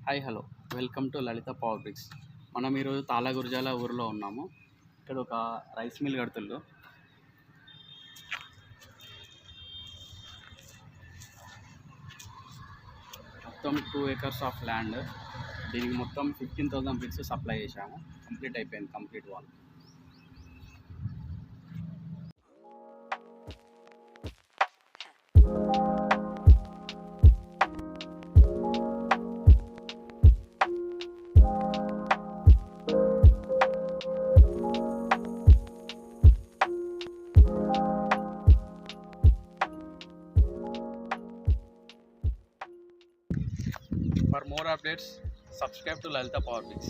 Hi hello welcome to Lalitha power bricks. మనం ఈరోజు తాళగుర్జాల ఊరిలో ఉన్నాము. ఇక్కడ ఒక రైస్ మిల్ కడుతుళ్ళు. మొత్తం 2 acres ఆఫ్ ల్యాండ్. దీనికి మొత్తం 15,000 బ్రిక్స్ సప్లై చేశాము. కంప్లీట్ అయిపోయింది, complete wall. For more updates, subscribe to Lalita Power Bricks.